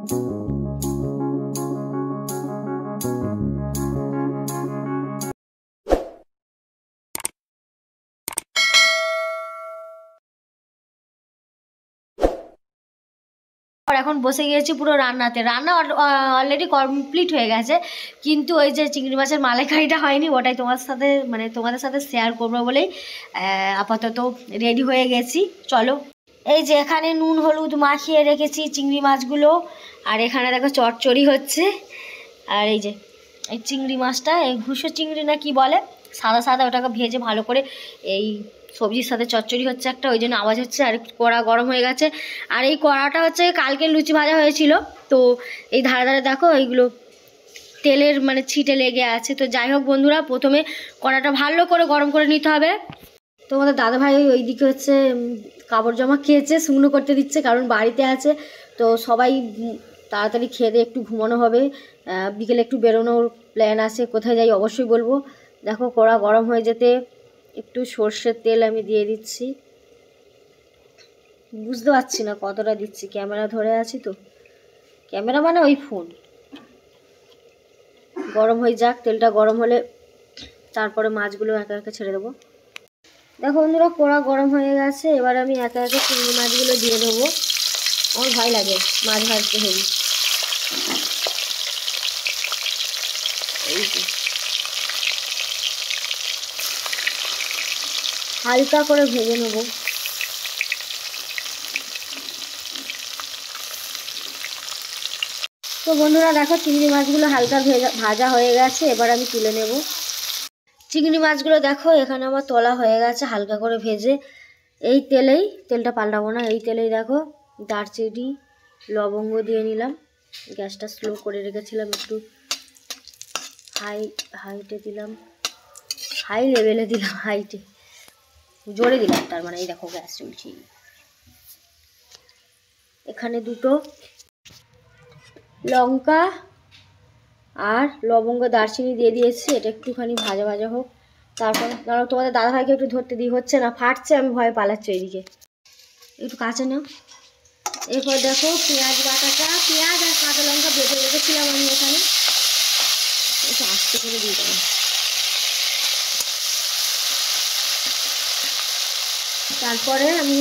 এখন বসে গিয়েছি পুরো রান্নাতে। রান্না অলরেডি কমপ্লিট হয়ে গেছে, কিন্তু ওই যে চিংড়ি মাছের মালাইকারিটা হয়নি, ওটাই তোমাদের সাথে শেয়ার করবো বলেই আপাতত রেডি হয়ে গেছি। চলো, এই যে এখানে নুন হলুদ মাখিয়ে রেখেছি চিংড়ি মাছগুলো, আর এখানে দেখো চচ্চড়ি হচ্ছে। আর এই যে এই চিংড়ি মাছটা, এই ঘুষো চিংড়ি না কি বলে, সাদা সাদা, ওটাকে ভেজে ভালো করে এই সবজির সাথে চচ্চড়ি হচ্ছে একটা, ওই জন্য আওয়াজ হচ্ছে। আর কড়া গরম হয়ে গেছে, আর এই কড়াটা হচ্ছে কালকে লুচি ভাজা হয়েছিল, তো এই ধারে ধারে দেখো এইগুলো তেলের ছিটে লেগে আছে। তো যাই হোক বন্ধুরা, প্রথমে কড়াটা ভালো করে গরম করে নিতে হবে। তো আমাদের দাদাভাই ওইদিকে হচ্ছে কাপড় জামা খেয়েছে, শুকনো করতে দিচ্ছে, কারণ বাড়িতে আছে। তো সবাই তাড়াতাড়ি খেয়ে দিয়ে একটু ঘুমানো হবে, বিকেলে একটু বেরোনোর প্ল্যান আছে, কোথায় যাই অবশ্যই বলবো। দেখো কড়া গরম হয়ে যেতে একটু সর্ষের তেল আমি দিয়ে দিচ্ছি, বুঝতে পারছি না কতটা দিচ্ছি, ক্যামেরা ধরে আছি তো, ক্যামেরা ওই ফোন। গরম হয়ে যাক, তেলটা গরম হলে তারপরে মাছগুলো একে একে ছেড়ে দেবো। দেখো বন্ধুরা, কড়া গরম হয়ে গেছে, এবার আমি একে একে চিংড়ি মাছগুলো দিয়ে দেবো। আমার ভয় লাগে মাছ ভাজতে হেবি। হালকা করে ভেজে নেব। তো বন্ধুরা দেখো, চিংড়ি মাছগুলো হালকা ভাজা হয়ে গেছে, এবার আমি তুলে নেব। চিংড়ি মাছগুলো দেখো এখানে আমার তোলা হয়ে গেছে হালকা করে ভেজে। এই তেলেই, তেলটা পাল্টাবো না, এই তেলেই দেখো দারচিনি লবঙ্গ দিয়ে নিলাম। গ্যাসটা স্লো করে রেখেছিলাম, একটু হাইটে দিলাম, হাই লেভেলে দিলাম, হাইটে জোরে দিলাম, তার এই দেখো গ্যাস চলছে। এখানে দুটো লঙ্কা আর লবঙ্গ দারচিনি দিয়ে দিয়েছি, এটা একটুখানি ভাজা ভাজা হোক। তারপর তোমাদের দাদাভাইকে একটু ধরতে দিই, হচ্ছে না, ফাটছে, আমি ভয়ে পালাচ্ছি এইদিকে। একটু কাছে নাও। এরপর দেখো পেঁয়াজ বাটাটা, পেঁয়াজ আর কাঁচা লঙ্কা বেটে রেখেছিলাম আমি এখানে, একটু আস্তে করে দিয়ে দেবো। তারপরে আমি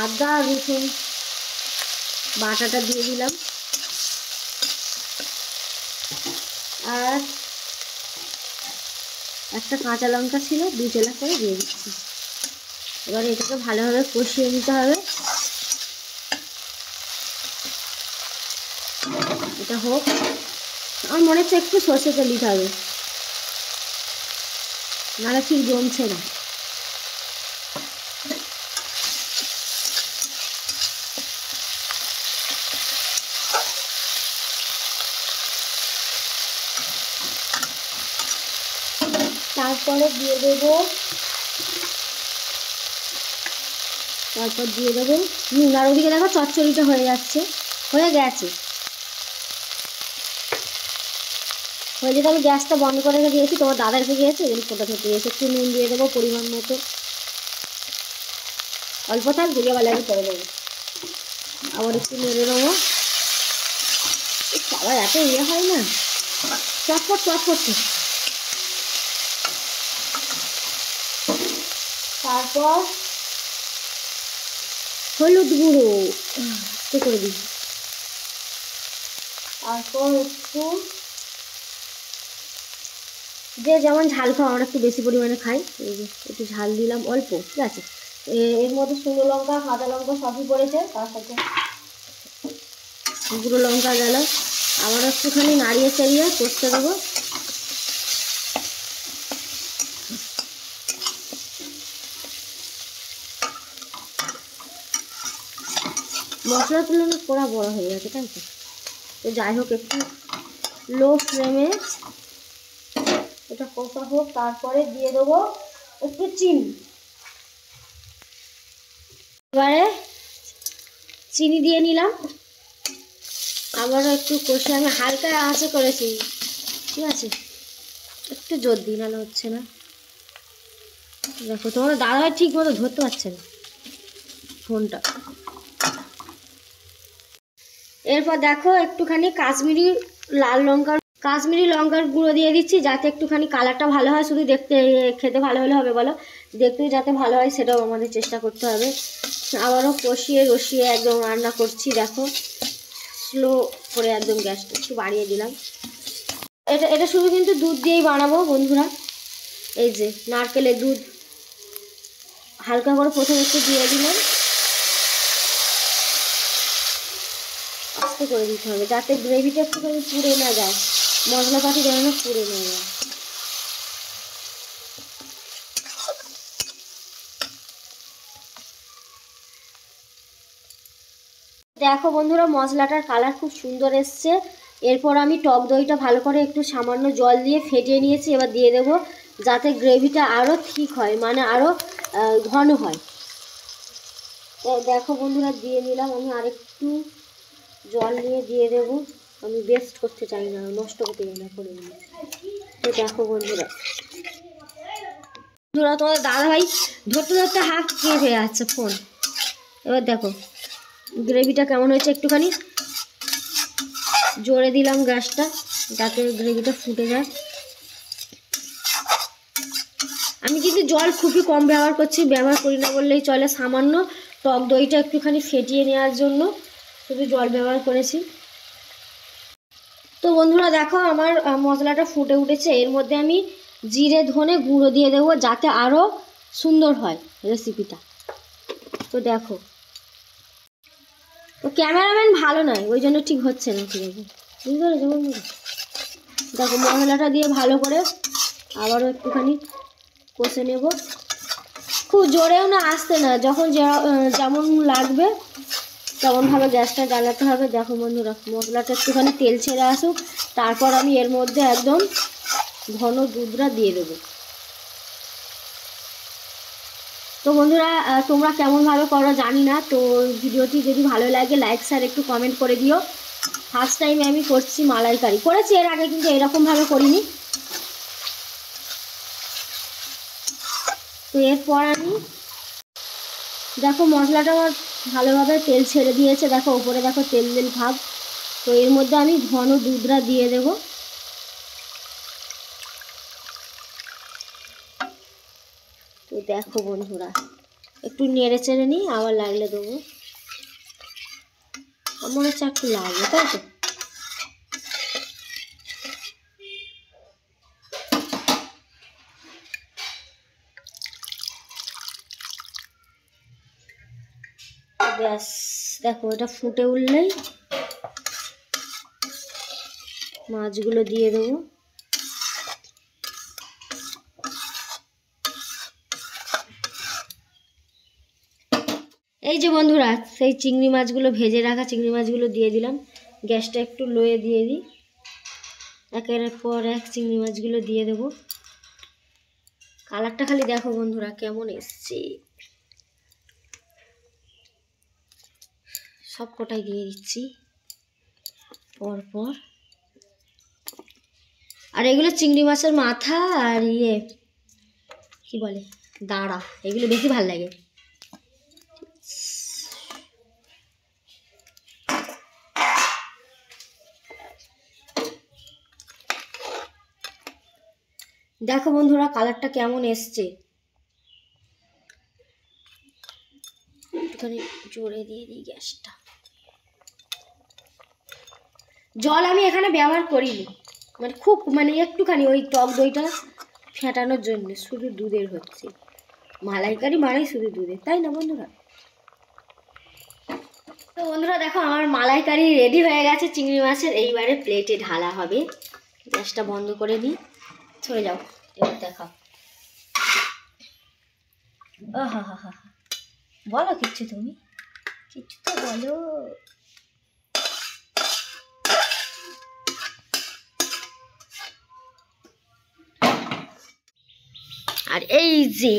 আদা রসুন বাটাটা দিয়ে দিলাম, আর একটা কাঁচা লঙ্কা ছিল, 2 চেলা করে দিয়ে দিচ্ছি। এবার এটাকে ভালোভাবে কষিয়ে নিতে হবে। এটা হোক, আমার মনে হচ্ছে একটু সর্ষে তেল দিতে হবে, নাহলে ঠিক জমছে না। তারপরে দিয়ে দেবো নুন। আর ওদিকে দেখো চচ্চড়িটা হয়ে গেছে। হয়ে যেতে আমি গ্যাসটা বন্ধ করে রেখে দিয়েছি, তোমার দাদা এসে গিয়েছে, এখানে ফোটা খেতে দিয়েছে। একটু নুন দিয়ে দেবো পরিমাণ মতো, অল্প থাক, দিলে ভালো আমি করে দেবো। আবার একটু নেড়ে নেবো। সবাই এত হয় না, চটপট। তারপর হলুদ গুঁড়ো একটু করে দিই, তারপর একটু, যে যেমন ঝাল খাও, আমরা একটু বেশি পরিমাণে খাই, এই যে একটু ঝাল দিলাম অল্প, ঠিক আছে। এর মধ্যে শুকনো লঙ্কা কাঁচা লঙ্কা সবই পড়েছে, তার সাথে গুঁড়ো লঙ্কা গেল। আবার একটুখানি নাড়িয়ে চাড়িয়ে কষতে দেবো। মশলা তুলনা করা বড় হয়ে গেছে, তাই তো যাই হোক, একটু লো ফ্লেমে এটা কষা হোক। তারপরে দিয়ে দেবো একটু চিনি। এবারে চিনি দিয়ে নিলাম, আবারও একটু কষে আমি হালকা আঁচে করেছি, ঠিক আছে। একটু জোর দিই, নাহলে হচ্ছে না। দেখো তোমার দাদাভাই ঠিক মতো ধরতে পারছে না ফোনটা। এরপর দেখো একটুখানি কাশ্মীরি লঙ্কার গুঁড়ো দিয়ে দিচ্ছি, যাতে একটুখানি কালারটা ভালো হয়। শুধু দেখতে খেতে ভালো হলে হবে বলো, দেখতেও যাতে ভালো হয় সেটাও আমাদের চেষ্টা করতে হবে। আবারও কষিয়ে রসিয়ে একদম রান্না করছি। দেখো স্লো করে একদম গ্যাসটা একটু বাড়িয়ে দিলাম। এটা শুধু কিন্তু দুধ দিয়েই বানাবো বন্ধুরা। এই যে নারকেলের দুধ হালকা করে প্রথমে একটু দিয়ে দিলাম, আস্তে করে দিতে হবে যাতে গ্রেভিটা একটুখানি পুড়ে না যায়, মশলাপাতি যেন পুড়ে না যায়। দেখো বন্ধুরা মশলাটার কালার খুব সুন্দর এসছে। এরপর আমি টক দইটা ভালো করে একটু সামান্য জল দিয়ে ফেটিয়ে নিয়েছি, এবার দিয়ে দেবো যাতে গ্রেভিটা আরও ঠিক হয়, মানে আরও ঘন হয়। দেখো বন্ধুরা দিয়ে নিলাম, আমি আরেকটু জল নিয়ে দিয়ে দেবো, আমি বেস্ট করতে চাই না, নষ্ট করতে চাই না করে নিই। তো দেখো বন্ধুরা তোমাদের দাদাভাই ধরতে ধরতে হাত কে হয়ে যাচ্ছে ফোন। এবার দেখো গ্রেভিটা কেমন হয়েছে, একটুখানি জোরে দিলাম গ্যাসটা যাতে গ্রেভিটা ফুটে যায়। আমি কিন্তু জল খুবই কম ব্যবহার করছি, ব্যবহার করি না বললেই চলে। সামান্য টক দইটা একটুখানি ফেটিয়ে নেওয়ার জন্য শুধু জল ব্যবহার করেছি। তো বন্ধুরা দেখো আমার মশলাটা ফুটে উঠেছে, এর মধ্যে আমি জিরে ধনে গুঁড়ো দিয়ে দেবো যাতে আরও সুন্দর হয় রেসিপিটা। তো দেখো তো ক্যামেরাম্যান ভালো নয়, ওই জন্য ঠিক হচ্ছে না, ঠিক আছে বুঝতে পেরেছো বন্ধুরা। দেখো মশলাটা দিয়ে ভালো করে আবারও একটুখানি কষে নেব, খুব জোরেও না আস্তে না, যখন যেমন লাগবে তেমনভাবে গ্যাসটা জ্বালাতে হবে। দেখো বন্ধুরা মশলাটা একটুখানি তেল ছেড়ে আসুক, তারপর আমি এর মধ্যে একদম ঘন দুধটা দিয়ে দেবো। তো বন্ধুরা তোমরা কেমনভাবে করো জানি না, তো ভিডিওটি যদি ভালো লাগে লাইক শেয়ার একটু কমেন্ট করে দিও। ফার্স্ট টাইম আমি করছি মালাইকারি, করেছি এর আগে কিন্তু এরকমভাবে করিনি। তো এরপর আমি দেখো মশলাটা আমার ভালোভাবে তেল ছেড়ে দিয়েছে, দেখো ওপরে দেখো তেল তেল ভাব। তো এর মধ্যে আমি ঘন দুধটা দিয়ে দেব। তো দেখো বন্ধুরা একটু নেড়ে চেড়ে নিই, আবার লাগলে দেবো। আমার হচ্ছে একটু লাগবে তাই তো। ব্যাস দেখো এটা ফুটে উঠলেই মাছগুলো দিয়ে দেবো। এই যে বন্ধুরা সেই চিংড়ি মাছগুলো, ভেজে রাখা চিংড়ি মাছগুলো দিয়ে দিলাম। গ্যাসটা একটু লোয়ে দিয়ে দিই, একের পর এক চিংড়ি মাছগুলো দিয়ে দেবো। কালারটা খালি দেখো বন্ধুরা কেমন এসছে, সব কটাই দিয়ে দিচ্ছি পরপর। আর এগুলো চিংড়ি মাছের মাথা আর কি বলে দাঁড়া, এগুলো বেশি ভালো লাগে। দেখো বন্ধুরা কালারটা কেমন এসছে, একটুখানি জোরে দিয়ে দিই গ্যাসটা। জল আমি এখানে ব্যবহার করিনি, মানে খুব মানে একটুখানি ওই টক দইটা ফেটানোর জন্য, শুধু দুধের হচ্ছে। মালাইকারি মানে শুধু দুধের, তাই না বন্ধুরা। তো বন্ধুরা দেখো আমার মালাইকারি রেডি হয়ে গেছে চিংড়ি মাছের। এইবারে প্লেটে ঢালা হবে। গ্যাসটা বন্ধ করে নিই, চলে যাও এবার দেখা। হা হা হা বলো কিচ্ছু, তুমি কিচ্ছু তো বলো। আর এই যে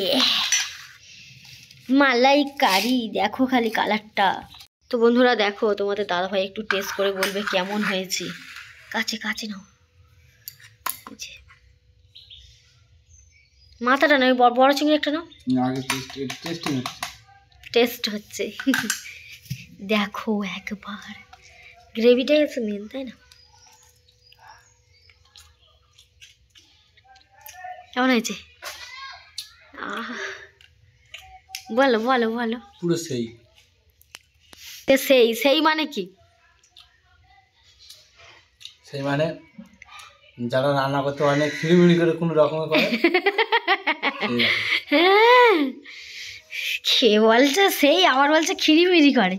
মালাইকারি দেখো খালি কালারটা। তো বন্ধুরা দেখো তোমাদের দাদাভাই একটু টেস্ট করে বলবে কেমন হয়েছে। কাছে কাছে নাও, মাথাটা নয় বড় চিংড়ি একটা নাও, টেস্ট হচ্ছে। দেখো একবার গ্রেভিটাই হচ্ছে মেন, তাই না? কেমন হয়েছে? বলো বলো বলো। পুরো সেই সেই সেই মানে কি? সেই মানে যারা রান্না করতে অনেক খিড়িমিড়ি করে কোনো রকমে করে হ্যাঁ, খেয়ে বলছে সেই, আবার বলছে খিরিমিরি করে।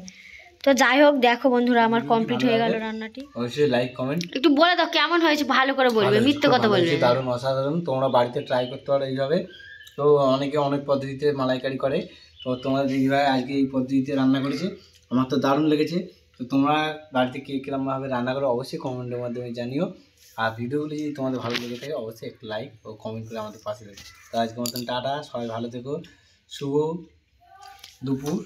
তো যাই হোক, দেখো বন্ধুরা আমার কমপ্লিট হয়ে গেল রান্নাটি। অবশ্যই লাইক কমেন্ট একটু বলে দাও কেমন হয়েছে, ভালো করে বলবে, মিথ্যে কথা বলবে না। দারুণ অসাধারণ, তোমরা বাড়িতে ট্রাই করতে পারো এইভাবে। তো অনেকে অনেক পদ্ধতিতে মালাইকারি করে, তো তোমাদের দিদিভাই আজকে এই পদ্ধতিতে রান্না করেছে, আমার তো দারুণ লেগেছে। তো তোমরা বাড়িতে কে কিরমভাবে রান্না করো অবশ্যই কমেন্টের মাধ্যমে জানিও। আর ভিডিওগুলি যদি তোমাদের ভালো লেগে থাকে অবশ্যই একটা লাইক ও কমেন্ট করে আমাদের পাশে দেবে। তো আজকের মতন টাটা, সবাই ভালো থেকো, শুভ দুপুর।